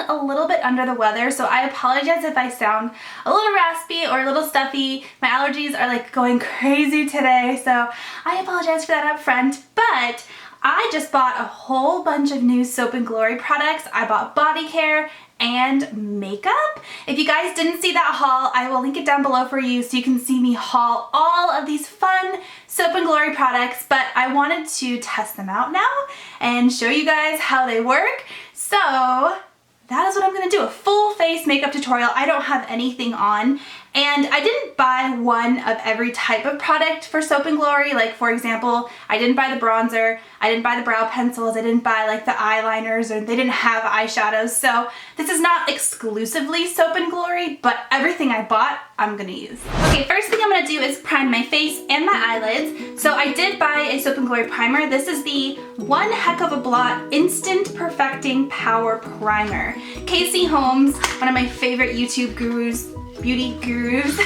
a little bit under the weather, so I apologize if I sound a little raspy or a little stuffy. My allergies are like going crazy today, so I apologize for that up front. But I just bought a whole bunch of new Soap & Glory products. I bought body care and makeup. If you guys didn't see that haul, I will link it down below for you so you can see me haul all of these fun Soap & Glory products, but I wanted to test them out now and show you guys how they work. So that is what I'm gonna do, a full face makeup tutorial. I don't have anything on, and I didn't buy one of every type of product for Soap & Glory. Like, for example, I didn't buy the bronzer, I didn't buy the brow pencils, I didn't buy like the eyeliners, or they didn't have eyeshadows. So this is not exclusively Soap & Glory, but everything I bought, I'm gonna use. Okay, first thing I'm gonna do is prime my face and my eyelids. So I did buy a Soap & Glory primer. This is the One Heck of a Blot Instant Perfecting Power Primer. Casey Holmes, one of my favorite YouTube gurus, beauty gurus,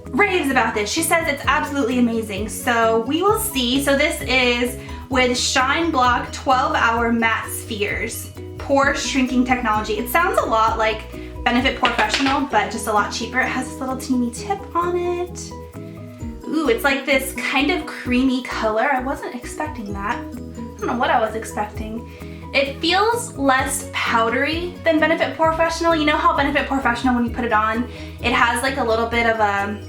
raves about this. She says it's absolutely amazing. So we will see. So this is with Shine Block 12-Hour Matte Spheres Pore Shrinking Technology. It sounds a lot like Benefit Professional, but just a lot cheaper. It has this little teeny tip on it. Ooh, it's like this kind of creamy color. I wasn't expecting that. I don't know what I was expecting. It feels less powdery than Benefit Professional. You know how Benefit Professional, when you put it on, it has like a little bit of a,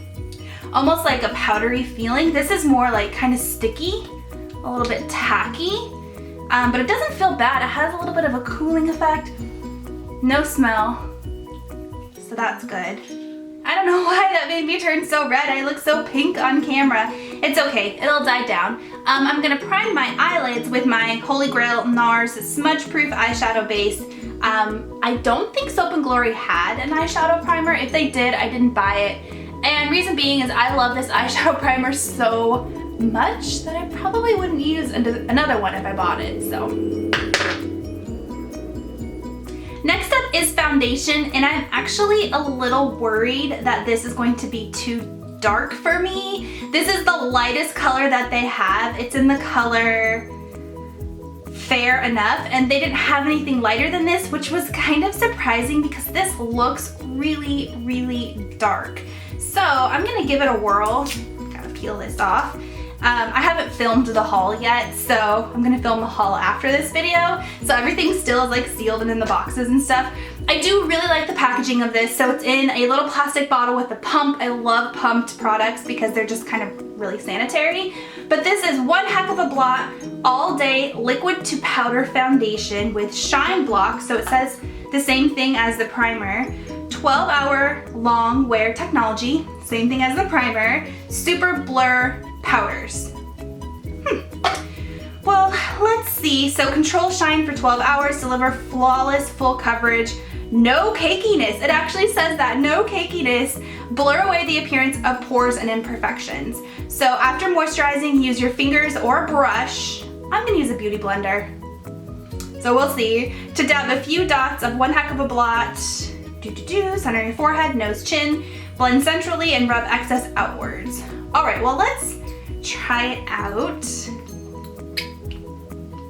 almost like a powdery feeling. This is more like kind of sticky, a little bit tacky, but it doesn't feel bad. It has a little bit of a cooling effect. No smell, so that's good. I don't know why that made me turn so red. I look so pink on camera. It's okay, it'll die down. I'm gonna prime my eyelids with my Holy Grail NARS Smudge Proof Eyeshadow Base. I don't think Soap & Glory had an eyeshadow primer. If they did, I didn't buy it. And reason being is I love this eyeshadow primer so much that I probably wouldn't use another one if I bought it, so. Next up is foundation, and I'm actually a little worried that this is going to be too dark for me. This is the lightest color that they have. It's in the color Fair Enough, and they didn't have anything lighter than this, which was kind of surprising because this looks really, really dark. So I'm gonna give it a whirl. Gotta peel this off. I haven't filmed the haul yet, so I'm gonna film the haul after this video. So everything still is like sealed and in the boxes and stuff. I do really like the packaging of this. So it's in a little plastic bottle with a pump. I love pumped products because they're just kind of really sanitary. But this is One Heck of a Blot All Day Liquid to Powder Foundation with Shine Block. So it says the same thing as the primer. 12-hour long wear technology, same thing as the primer. Super blur powders. Well, let's see. So control shine for 12 hours, deliver flawless full coverage, no cakiness. It actually says that, no cakiness. Blur away the appearance of pores and imperfections. So after moisturizing, use your fingers or a brush. I'm gonna use a beauty blender. So we'll see. To dab a few dots of One Heck of a Blot. Center your forehead, nose, chin. Blend centrally and rub excess outwards. All right, well, let's try it out.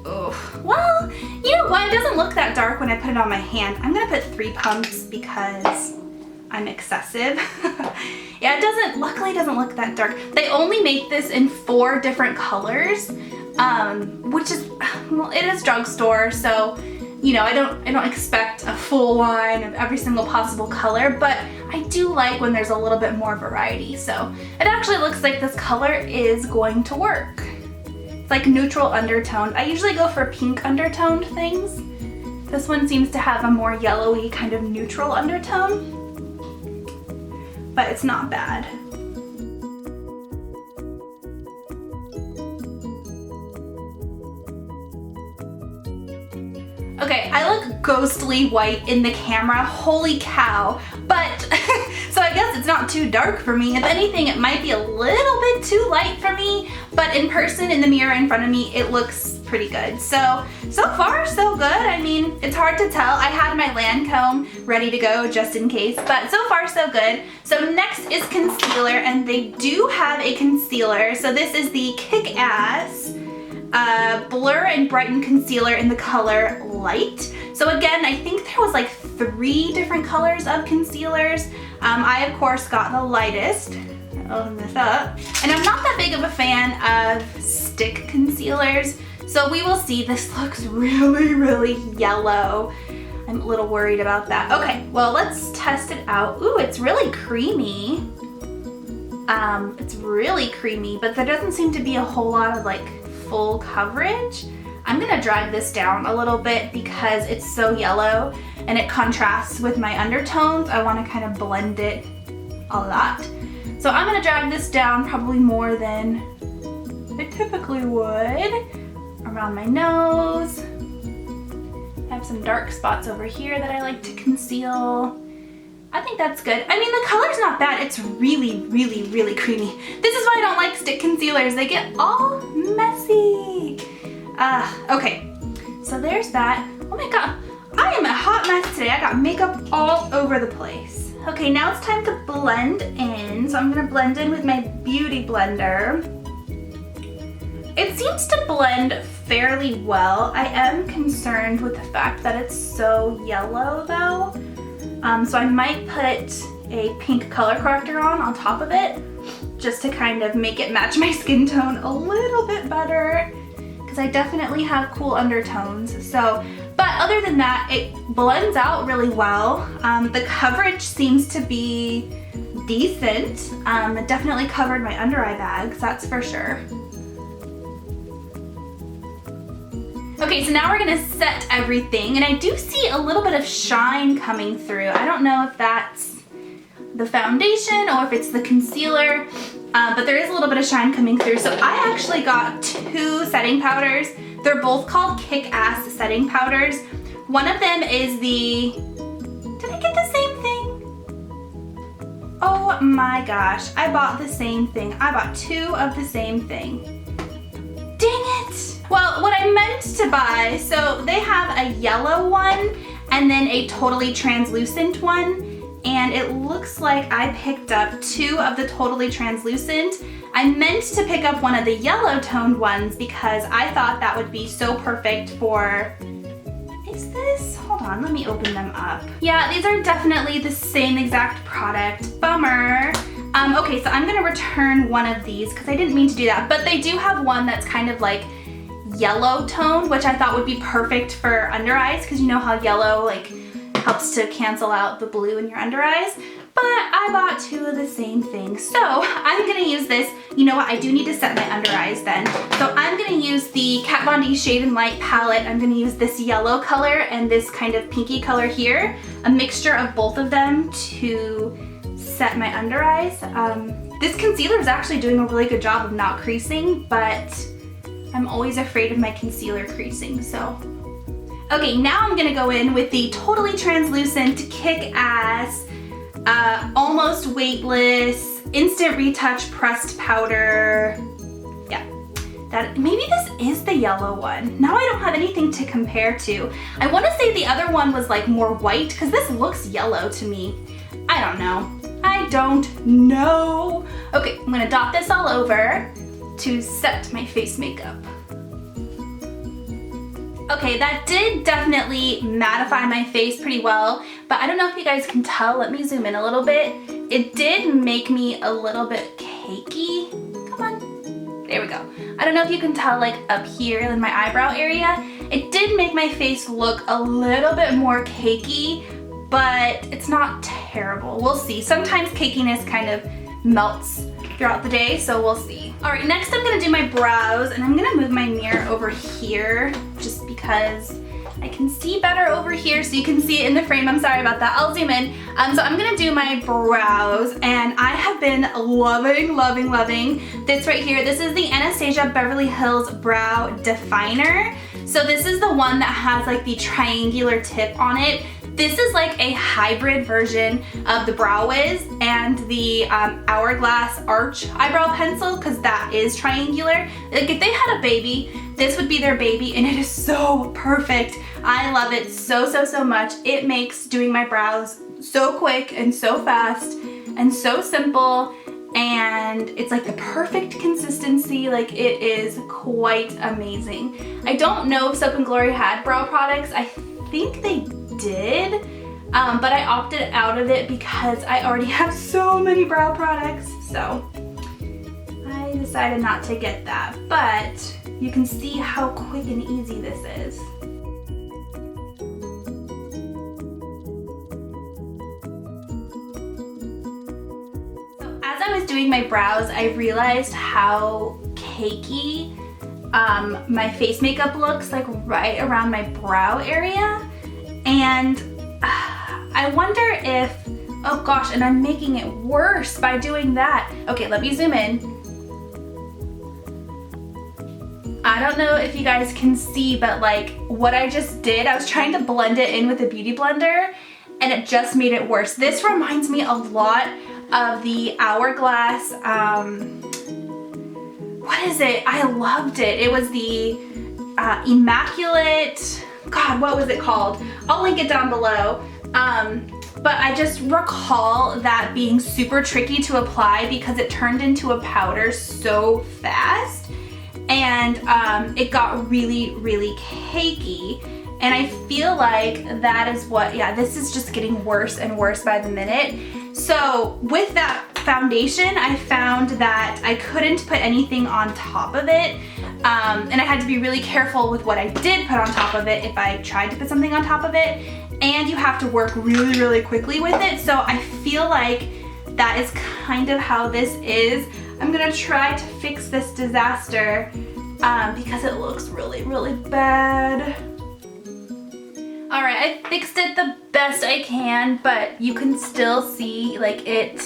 Oh, well, you know what? It doesn't look that dark when I put it on my hand. I'm gonna put 3 pumps because I'm excessive. Yeah, luckily it doesn't look that dark. They only make this in 4 different colors, which is, well, it is drugstore, so, you know, I don't expect a full line of every single possible color, but I do like when there's a little bit more variety. So it actually looks like this color is going to work. It's like neutral undertoned. I usually go for pink undertoned things. This one seems to have a more yellowy kind of neutral undertone, but it's not bad. Okay, I look ghostly white in the camera, holy cow, but so I guess it's not too dark for me. If anything, it might be a little bit too light for me, but in person, in the mirror in front of me, it looks pretty good. So far, so good. I mean, it's hard to tell. I had my Lancome ready to go just in case, but so far, so good. So next is concealer, and they do have a concealer. So this is the Kick-Ass Blur and Brighten Concealer in the color Light. So again, I think there was like 3 different colors of concealers. I of course got the lightest. Open this up. And I'm not that big of a fan of stick concealers, so we will see. This looks really, really yellow. I'm a little worried about that. Okay, well, let's test it out. Ooh, it's really creamy. It's really creamy, but there doesn't seem to be a whole lot of like full coverage. I'm gonna drag this down a little bit because it's so yellow and it contrasts with my undertones. I wanna kind of blend it a lot. So I'm gonna drag this down probably more than I typically would. Around my nose. I have some dark spots over here that I like to conceal. I think that's good. I mean, the color's not bad. It's really, really, really creamy. This is why I don't like stick concealers. They get all messy. Okay, so there's that. Oh my God, I am a hot mess today. I got makeup all over the place. Okay, now it's time to blend in. So I'm gonna blend in with my Beauty Blender. It seems to blend fairly well. I am concerned with the fact that it's so yellow though. So I might put a pink color corrector on top of it just to kind of make it match my skin tone a little bit better, because I definitely have cool undertones. So, but other than that, it blends out really well. The coverage seems to be decent. It definitely covered my under eye bags, that's for sure. Okay, so now we're gonna set everything, and I do see a little bit of shine coming through. I don't know if that's the foundation or if it's the concealer, but there is a little bit of shine coming through. So I actually got 2 setting powders. They're both called Kick-Ass setting powders. One of them is the, did I get the same thing? Oh my gosh, I bought the same thing. I bought 2 of the same thing. Dang it! Well, what I meant to buy, so they have a yellow one and then a totally translucent one, and it looks like I picked up 2 of the totally translucent. I meant to pick up one of the yellow toned ones because I thought that would be so perfect for, is this? Hold on, let me open them up. Yeah, these are definitely the same exact product. Bummer. Okay, so I'm gonna return one of these because I didn't mean to do that, but they do have one that's kind of like yellow tone, which I thought would be perfect for under eyes, because you know how yellow like helps to cancel out the blue in your under eyes. But I bought 2 of the same thing, so I'm gonna use this. You know what, I do need to set my under eyes then. So I'm gonna use the Kat Von D Shade and Light palette. I'm gonna use this yellow color and this kind of pinky color here, a mixture of both of them to set my under eyes. This concealer is actually doing a really good job of not creasing, but I'm always afraid of my concealer creasing, so. Okay, now I'm gonna go in with the totally translucent Kick-Ass, almost weightless, instant retouch pressed powder. Yeah, that, maybe this is the yellow one. Now I don't have anything to compare to. I wanna say the other one was like more white, because this looks yellow to me. I don't know. I don't know. Okay, I'm gonna dot this all over to set my face makeup. Okay, that did definitely mattify my face pretty well, but I don't know if you guys can tell. Let me zoom in a little bit. It did make me a little bit cakey. Come on, there we go. I don't know if you can tell, like up here in my eyebrow area, it did make my face look a little bit more cakey, but it's not terrible. We'll see. Sometimes cakiness kind of melts throughout the day, so we'll see. All right, next I'm gonna do my brows, and I'm gonna move my mirror over here just because I can see better over here, so you can see it in the frame. I'm sorry about that. I'll zoom in. So I'm gonna do my brows, and I have been loving, loving, loving this right here. This is the Anastasia Beverly Hills Brow Definer. So this is the one that has like the triangular tip on it. This is like a hybrid version of the Brow Wiz and the Hourglass Arch Eyebrow Pencil, because that is triangular. Like if they had a baby, this would be their baby, and it is so perfect. I love it so, so, so much. It makes doing my brows so quick and so fast and so simple. and it's like the perfect consistency. Like, it is quite amazing. I don't know if Soap & Glory had brow products. I think they did, but I opted out of it because I already have so many brow products. So I decided not to get that, but you can see how quick and easy this is. So as I was doing my brows, I realized how cakey my face makeup looks like right around my brow area. And I wonder if, oh gosh, and I'm making it worse by doing that. Okay, let me zoom in. I don't know if you guys can see, but like what I just did, I was trying to blend it in with a beauty blender and it just made it worse. This reminds me a lot of the Hourglass, what is it? I loved it. It was the Immaculate, God, what was it called? I'll link it down below. But I just recall that being super tricky to apply because it turned into a powder so fast, and it got really, really cakey. And I feel like that is what, yeah, this is just getting worse and worse by the minute. So with that foundation, I found that I couldn't put anything on top of it. And I had to be really careful with what I did put on top of it if I tried to put something on top of it. And you have to work really, really quickly with it. So I feel like that is kind of how this is. I'm gonna try to fix this disaster because it looks really, really bad. All right, I fixed it the best I can, but you can still see like it.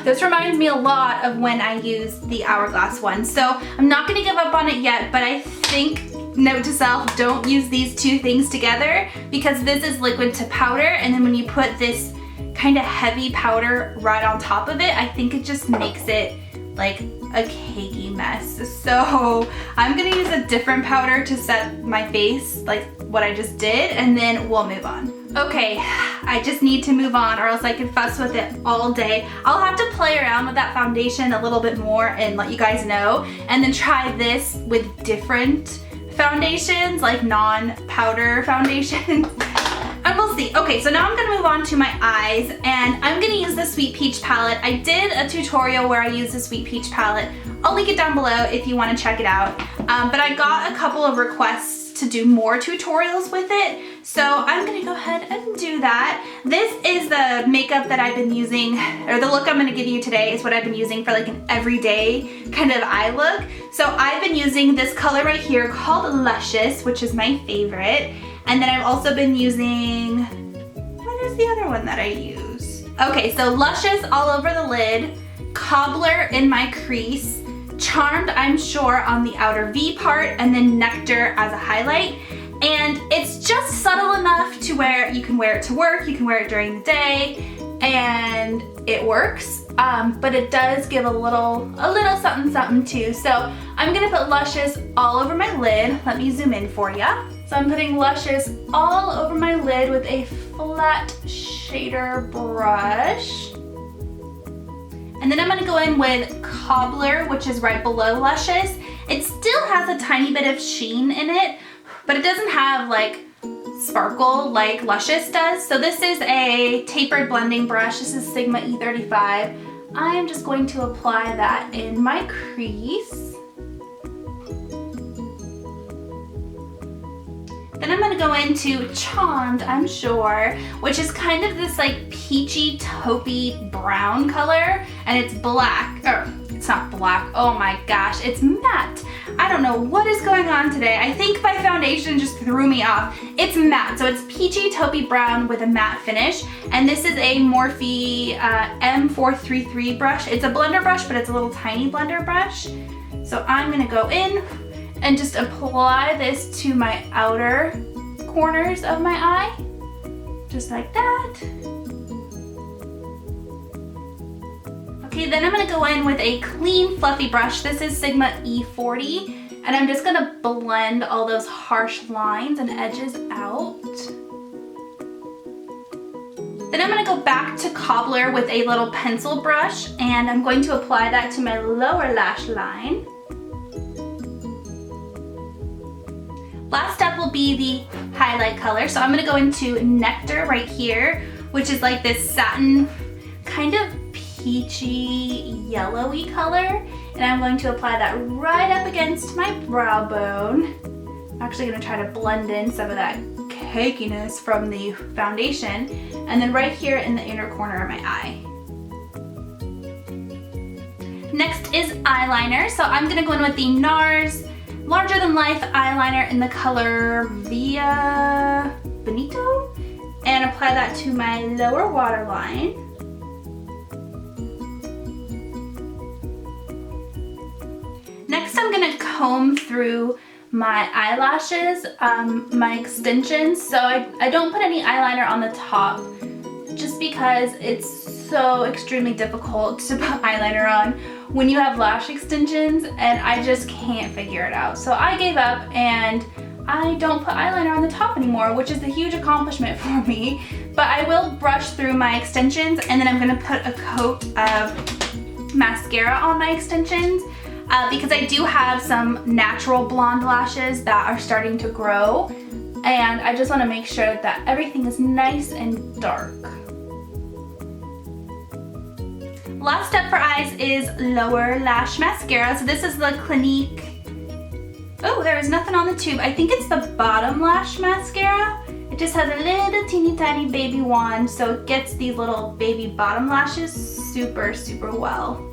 This reminds me a lot of when I used the Hourglass one. So I'm not gonna give up on it yet, but I think, note to self, don't use these two things together because this is liquid to powder, and then when you put this kind of heavy powder right on top of it, I think it just makes it like a cakey mess. So I'm gonna use a different powder to set my face like what I just did, and then we'll move on. Okay, I just need to move on or else I can fuss with it all day. I'll have to play around with that foundation a little bit more and let you guys know, and then try this with different foundations, like non-powder foundations. And we'll see. Okay, so now I'm gonna move on to my eyes, and I'm gonna use the Sweet Peach palette. I did a tutorial where I used the Sweet Peach palette. I'll link it down below if you wanna check it out. But I got a couple of requests to do more tutorials with it, so I'm gonna go ahead and do that. This is the makeup that I've been using, or the look I'm gonna give you today is what I've been using for like an everyday kind of eye look. So I've been using this color right here called Luscious, which is my favorite. And then I've also been using, what is the other one that I use? Okay, so Luscious all over the lid, Cobbler in my crease, Charmed, I'm sure, on the outer V part, and then Nectar as a highlight. And it's just subtle enough to where you can wear it to work, you can wear it during the day, and it works. But it does give a little something something too. So I'm gonna put Luscious all over my lid. Let me zoom in for ya. So I'm putting Luscious all over my lid with a flat shader brush. And then I'm gonna go in with Cobbler, which is right below Luscious. It still has a tiny bit of sheen in it, but it doesn't have like sparkle like Luscious does. So this is a tapered blending brush. This is Sigma E35. I'm just going to apply that in my crease. Then I'm gonna go into Charmed, I'm sure, which is kind of this like peachy taupey brown color, and it's black, or it's not black, oh my gosh, it's matte. I don't know what is going on today. I think my foundation just threw me off. It's matte, so it's peachy taupey brown with a matte finish, and this is a Morphe M433 brush. It's a blender brush, but it's a little tiny blender brush. So I'm gonna go in and just apply this to my outer corners of my eye, just like that. Okay, then I'm gonna go in with a clean, fluffy brush. This is Sigma E40, and I'm just gonna blend all those harsh lines and edges out. Then I'm gonna go back to Cobbler with a little pencil brush, and I'm going to apply that to my lower lash line. Last step will be the highlight color. So I'm gonna go into Nectar right here, which is like this satin, kind of peachy, yellowy color. And I'm going to apply that right up against my brow bone. I'm actually gonna try to blend in some of that cakiness from the foundation. And then right here in the inner corner of my eye. Next is eyeliner. So I'm gonna go in with the NARS Larger Than Life eyeliner in the color Via Benito and apply that to my lower waterline. Next I'm gonna comb through my eyelashes, my extensions. So I don't put any eyeliner on the top just because it's so extremely difficult to put eyeliner on when you have lash extensions, and I just can't figure it out. So I gave up and I don't put eyeliner on the top anymore, which is a huge accomplishment for me. But I will brush through my extensions, and then I'm gonna put a coat of mascara on my extensions because I do have some natural blonde lashes that are starting to grow, and I just wanna make sure that everything is nice and dark. Last step for eyes is lower lash mascara. So this is the Clinique. Oh, there is nothing on the tube. I think it's the bottom lash mascara. It just has a little teeny tiny baby wand, so it gets these little baby bottom lashes super, super well.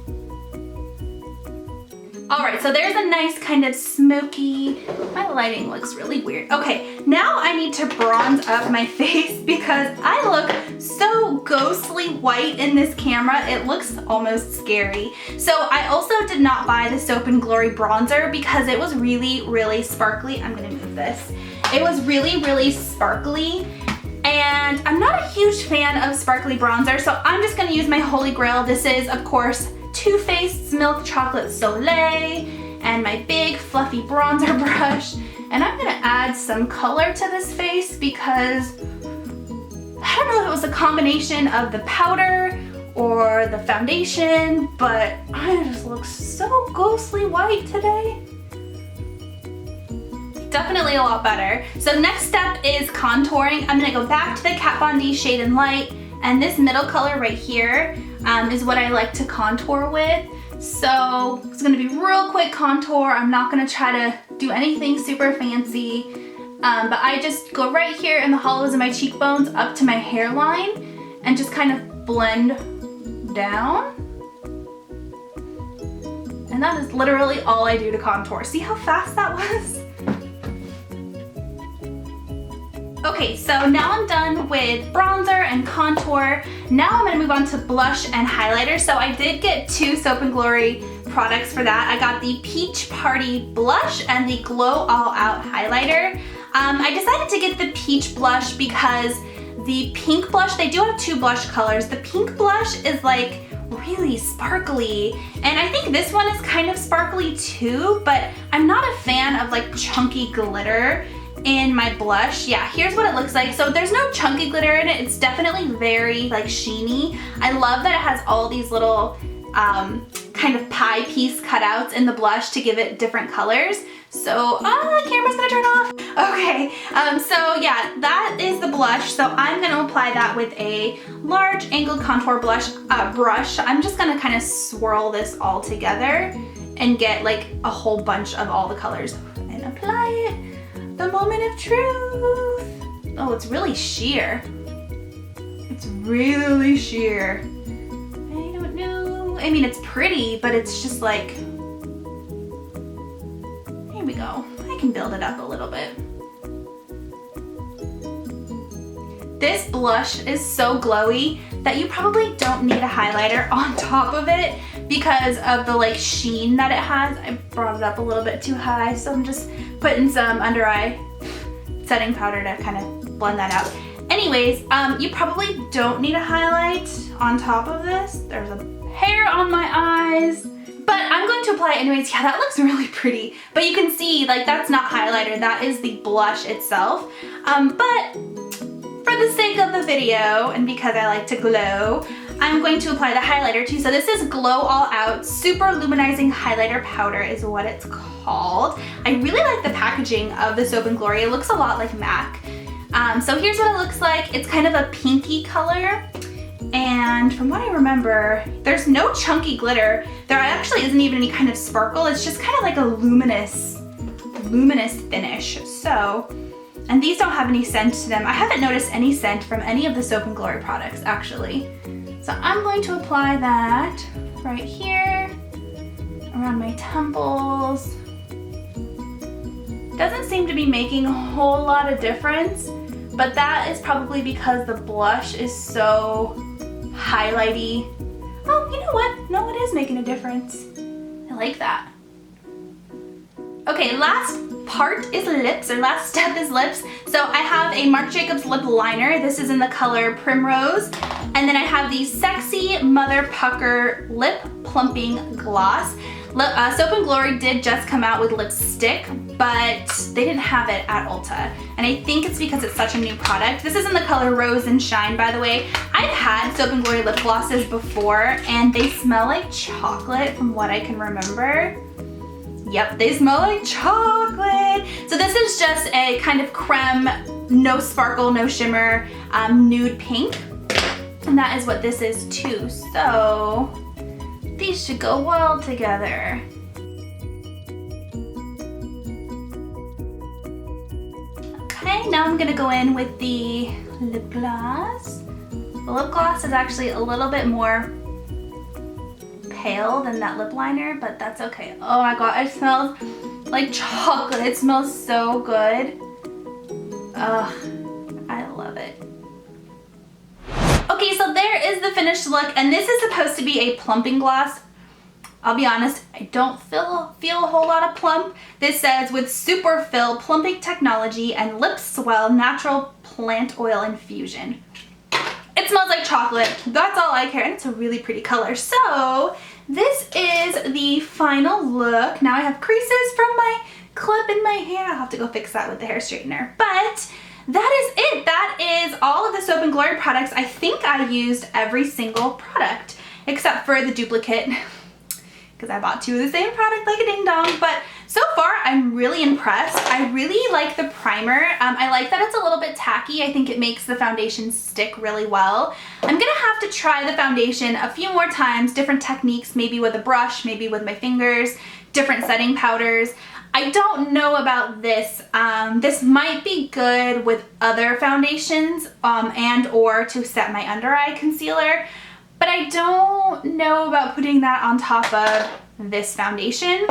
All right, so there's a nice kind of smoky, my lighting looks really weird. Okay, now I need to bronze up my face because I look so ghostly white in this camera. It looks almost scary. So I also did not buy the Soap and Glory bronzer because it was really, really sparkly. I'm gonna move this. It was really, really sparkly, and I'm not a huge fan of sparkly bronzer, so I'm just gonna use my holy grail. This is, of course, Too Faced's Milk Chocolate Soleil, and my big fluffy bronzer brush. And I'm gonna add some color to this face because I don't know if it was a combination of the powder or the foundation, but I just look so ghostly white today. Definitely a lot better. So next step is contouring. I'm gonna go back to the Kat Von D Shade and Light, and this middle color right here is what I like to contour with. So it's gonna be real quick contour. I'm not gonna try to do anything super fancy, but I just go right here in the hollows of my cheekbones up to my hairline and just kind of blend down. And that is literally all I do to contour. See how fast that was? Okay, so now I'm done with bronzer and contour. Now I'm gonna move on to blush and highlighter. So I did get two Soap and Glory products for that. I got the Peach Party blush and the Glow All Out highlighter. I decided to get the peach blush because the pink blush, they do have two blush colors. The pink blush is like really sparkly, and I think this one is kind of sparkly too, but I'm not a fan of like chunky glitter in my blush. Yeah, here's what it looks like. So there's no chunky glitter in it. It's definitely very like sheeny. I love that it has all these little kind of pie piece cutouts in the blush to give it different colors. So, the camera's gonna turn off. Okay, so yeah, that is the blush. So I'm gonna apply that with a large angled contour brush. I'm just gonna kind of swirl this all together and get like a whole bunch of all the colors and apply it. The moment of truth. Oh, it's really sheer. It's really sheer. I don't know. I mean, it's pretty, but it's just like, here we go. I can build it up a little bit. This blush is so glowy that you probably don't need a highlighter on top of it because of the like sheen that it has. I brought it up a little bit too high, so I'm just putting some under eye setting powder to kind of blend that out. Anyways, you probably don't need a highlight on top of this. There's a hair on my eyes, but I'm going to apply it anyways. Yeah, that looks really pretty, but you can see like that's not highlighter, that is the blush itself. But for the sake of the video and because I like to glow, I'm going to apply the highlighter too. So this is Glow All Out Super Luminizing Highlighter Powder is what it's called. I really like the packaging of the Soap & Glory. It looks a lot like MAC. So here's what it looks like. It's kind of a pinky color. And from what I remember, there's no chunky glitter. There actually isn't even any kind of sparkle. It's just kind of like a luminous finish. So, and these don't have any scent to them. I haven't noticed any scent from any of the Soap & Glory products actually. So I'm going to apply that right here, around my temples. Doesn't seem to be making a whole lot of difference, but that is probably because the blush is so highlighty. Oh, you know what? No, it is making a difference. I like that. Okay, last part is lips, or last step is lips. So I have a Marc Jacobs lip liner. This is in the color Primrose. And then I have the Sexy Mother Pucker Lip Plumping Gloss. Soap & Glory did just come out with lipstick, but they didn't have it at Ulta. And I think it's because it's such a new product. This is in the color Rose and Shine, by the way. I've had Soap & Glory lip glosses before, and they smell like chocolate from what I can remember. Yep, they smell like chocolate. So this is just a kind of creme, no sparkle, no shimmer, nude pink. And that is what this is too. So these should go well together. Okay, now I'm gonna go in with the lip gloss. The lip gloss is actually a little bit more pale than that lip liner, but that's okay. Oh my god, it smells like chocolate. It smells so good. Ugh, I love it. Okay, so there is the finished look, and this is supposed to be a plumping gloss. I'll be honest, I don't feel a whole lot of plump. This says with super fill plumping technology and lip swell natural plant oil infusion. It smells like chocolate. That's all I care, and it's a really pretty color. So this is the final look. Now I have creases from my clip in my hair. I'll have to go fix that with the hair straightener. But that is it. That is all of the Soap & Glory products. I think I used every single product except for the duplicate because I bought two of the same product like a ding dong. But so far, I'm really impressed. I really like the primer. I like that it's a little bit tacky. I think it makes the foundation stick really well. I'm gonna have to try the foundation a few more times, different techniques, maybe with a brush, maybe with my fingers, different setting powders. I don't know about this. This might be good with other foundations and or to set my under eye concealer, but I don't know about putting that on top of this foundation.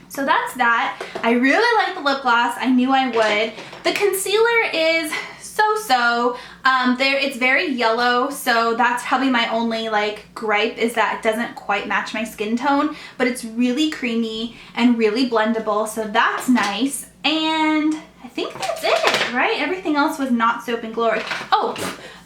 So that's that. I really like the lip gloss. I knew I would. The concealer is so-so. It's very yellow, so that's probably my only like gripe is that it doesn't quite match my skin tone, but it's really creamy and really blendable, so that's nice. And I think that's it, right? Everything else was not Soap & Glory. Oh,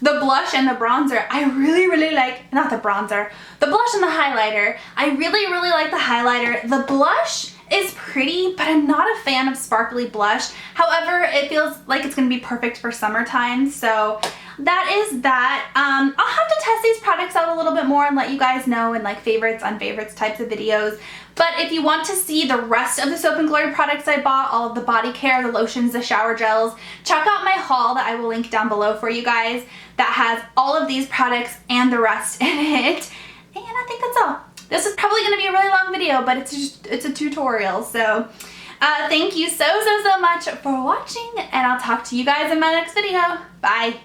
the blush and the bronzer. I really like, not the bronzer, the blush and the highlighter. I really like the highlighter. The blush is pretty, but I'm not a fan of sparkly blush. However, it feels like it's gonna be perfect for summertime, so that is that. I'll have to test these products out a little bit more and let you guys know in like favorites, unfavorites types of videos. But if you want to see the rest of the Soap & Glory products I bought, all of the body care, the lotions, the shower gels, check out my haul that I will link down below for you guys that has all of these products and the rest in it. And I think that's all. This is probably going to be a really long video, but it's a tutorial. So thank you so much for watching, and I'll talk to you guys in my next video. Bye.